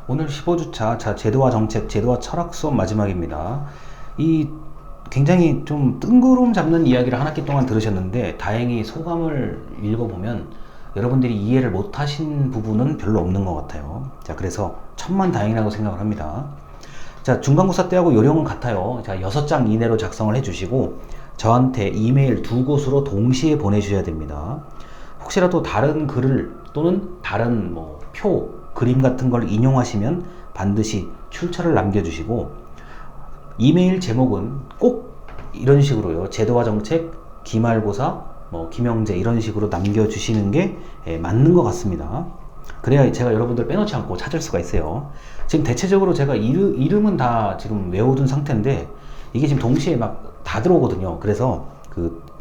오늘 15주차 제도와 정책, 제도와 철학 수업 마지막입니다. 이 굉장히 좀 뜬구름 잡는 이야기를 한 학기 동안 들으셨는데 다행히 소감을 읽어보면 여러분들이 이해를 못하신 부분은 별로 없는 것 같아요. 자, 그래서 천만다행이라고 생각을 합니다. 자, 중간고사 때하고 요령은 같아요. 자, 6장 이내로 작성을 해주시고 저한테 이메일 2곳으로 동시에 보내주셔야 됩니다. 혹시라도 다른 글을 또는 다른 표, 그림 같은 걸 인용하시면 반드시 출처를 남겨주시고 이메일 제목은 꼭 이런 식으로요. 제도와 정책, 기말고사, 김영재 이런 식으로 남겨주시는 게 맞는 것 같습니다. 그래야 제가 여러분들 빼놓지 않고 찾을 수가 있어요. 지금 대체적으로 제가 이름은 다 지금 외워둔 상태인데 이게 지금 동시에 막 다 들어오거든요. 그래서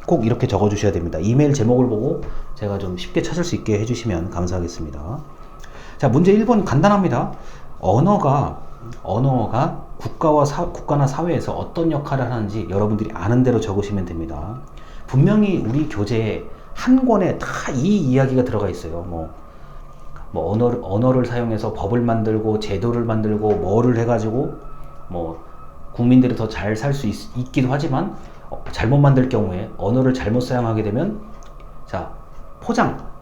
꼭 이렇게 적어 주셔야 됩니다. 이메일 제목을 보고 제가 좀 쉽게 찾을 수 있게 해주시면 감사하겠습니다. 자, 문제 1번 간단합니다. 언어가 국가나 사회에서 어떤 역할을 하는지 여러분들이 아는 대로 적으시면 됩니다. 분명히 우리 교재에 한 권에 다 이 이야기가 들어가 있어요. 언어를 사용해서 법을 만들고 제도를 만들고 뭐를 해가지고 국민들이 더 잘 살 수 있기도 하지만 잘못 만들 경우에 언어를 잘못 사용하게 되면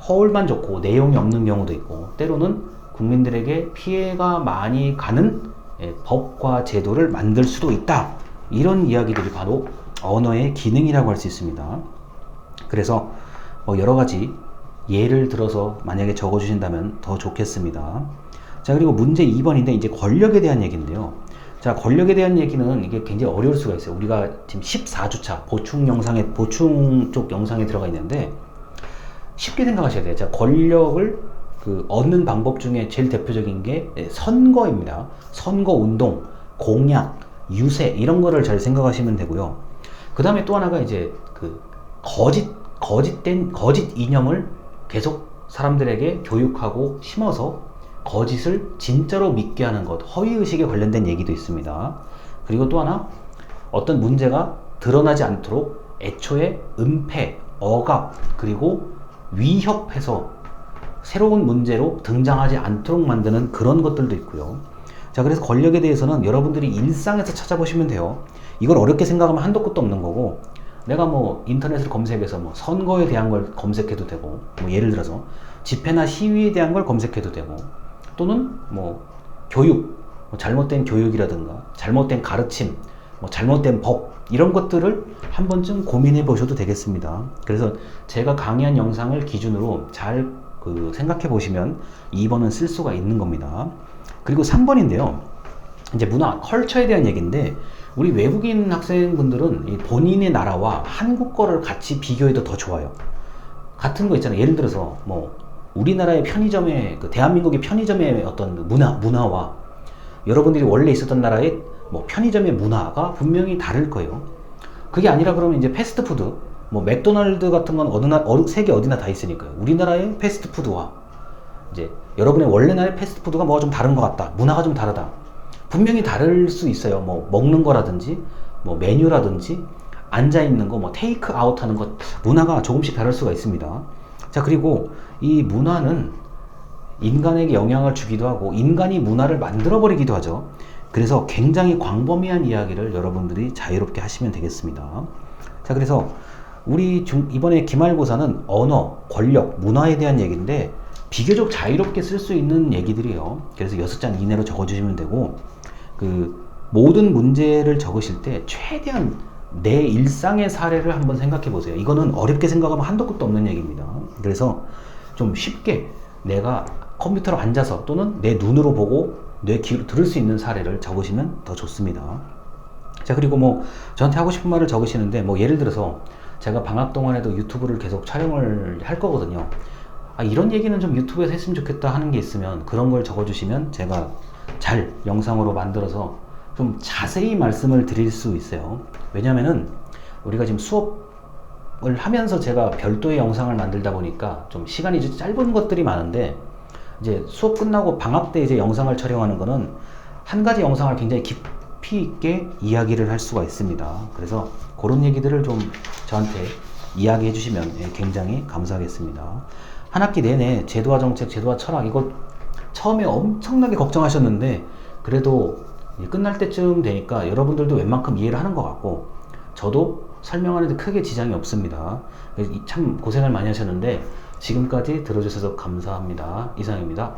허울만 좋고 내용이 없는 경우도 있고 때로는 국민들에게 피해가 많이 가는 법과 제도를 만들 수도 있다. 이런 이야기들이 바로 언어의 기능이라고 할 수 있습니다. 그래서 여러 가지 예를 들어서 만약에 적어주신다면 더 좋겠습니다. 자, 그리고 문제 2번인데 이제 권력에 대한 얘기인데요. 자, 권력에 대한 얘기는 이게 굉장히 어려울 수가 있어요. 우리가 지금 14주차 보충 쪽 영상에 들어가 있는데 쉽게 생각하셔야 돼요. 자, 권력을 얻는 방법 중에 제일 대표적인 게 선거입니다. 선거 운동, 공약, 유세 이런 거를 잘 생각하시면 되고요. 그 다음에 또 하나가 이제 거짓 이념을 계속 사람들에게 교육하고 심어서 거짓을 진짜로 믿게 하는 것, 허위의식에 관련된 얘기도 있습니다. 그리고 또 하나, 어떤 문제가 드러나지 않도록 애초에 은폐, 억압, 그리고 위협해서 새로운 문제로 등장하지 않도록 만드는 그런 것들도 있고요. 자, 그래서 권력에 대해서는 여러분들이 일상에서 찾아보시면 돼요. 이걸 어렵게 생각하면 한도 끝도 없는 거고, 내가 인터넷으로 검색해서 선거에 대한 걸 검색해도 되고, 예를 들어서 집회나 시위에 대한 걸 검색해도 되고, 또는 교육, 잘못된 교육이라든가 잘못된 가르침, 잘못된 법 이런 것들을 한 번쯤 고민해 보셔도 되겠습니다. 그래서 제가 강의한 영상을 기준으로 잘 생각해 보시면 2번은 쓸 수가 있는 겁니다. 그리고 3번인데요. 이제 문화, 컬처에 대한 얘기인데 우리 외국인 학생분들은 본인의 나라와 한국 거를 같이 비교해도 더 좋아요. 같은 거 있잖아요. 예를 들어서 우리나라의 편의점의 대한민국의 편의점의 어떤 문화와 여러분들이 원래 있었던 나라의 편의점의 문화가 분명히 다를 거예요. 그게 아니라 그러면 이제 패스트푸드, 맥도날드 같은 건 세계 어디나 다 있으니까요. 우리나라의 패스트푸드와 이제 여러분의 원래 나라의 패스트푸드가 뭐가 좀 다른 것 같다. 문화가 좀 다르다. 분명히 다를 수 있어요. 먹는 거라든지, 메뉴라든지, 앉아있는 거, 테이크 아웃 하는 것, 문화가 조금씩 다를 수가 있습니다. 자, 그리고 이 문화는 인간에게 영향을 주기도 하고 인간이 문화를 만들어버리기도 하죠. 그래서 굉장히 광범위한 이야기를 여러분들이 자유롭게 하시면 되겠습니다. 자, 그래서 우리 이번에 기말고사는 언어, 권력, 문화에 대한 얘기인데 비교적 자유롭게 쓸 수 있는 얘기들이에요. 그래서 6장 이내로 적어주시면 되고 모든 문제를 적으실 때 최대한 내 일상의 사례를 한번 생각해 보세요. 이거는 어렵게 생각하면 한도 끝도 없는 얘기입니다. 그래서 좀 쉽게 내가 컴퓨터로 앉아서 또는 내 눈으로 보고 내 귀로 들을 수 있는 사례를 적으시면 더 좋습니다. 자, 그리고 저한테 하고 싶은 말을 적으시는데 예를 들어서 제가 방학 동안에도 유튜브를 계속 촬영을 할 거거든요. 이런 얘기는 좀 유튜브에서 했으면 좋겠다 하는 게 있으면 그런 걸 적어주시면 제가 잘 영상으로 만들어서 좀 자세히 말씀을 드릴 수 있어요. 왜냐면은 우리가 지금 수업을 하면서 제가 별도의 영상을 만들다 보니까 좀 시간이 좀 짧은 것들이 많은데 이제 수업 끝나고 방학 때 이제 영상을 촬영하는 거는 한 가지 영상을 굉장히 깊이 있게 이야기를 할 수가 있습니다. 그래서 그런 얘기들을 좀 저한테 이야기해 주시면 굉장히 감사하겠습니다. 한 학기 내내 제도와 정책, 제도와 철학 이거 처음에 엄청나게 걱정하셨는데 그래도 끝날 때쯤 되니까 여러분들도 웬만큼 이해를 하는 것 같고 저도 설명하는데 크게 지장이 없습니다. 참 고생을 많이 하셨는데 지금까지 들어주셔서 감사합니다. 이상입니다.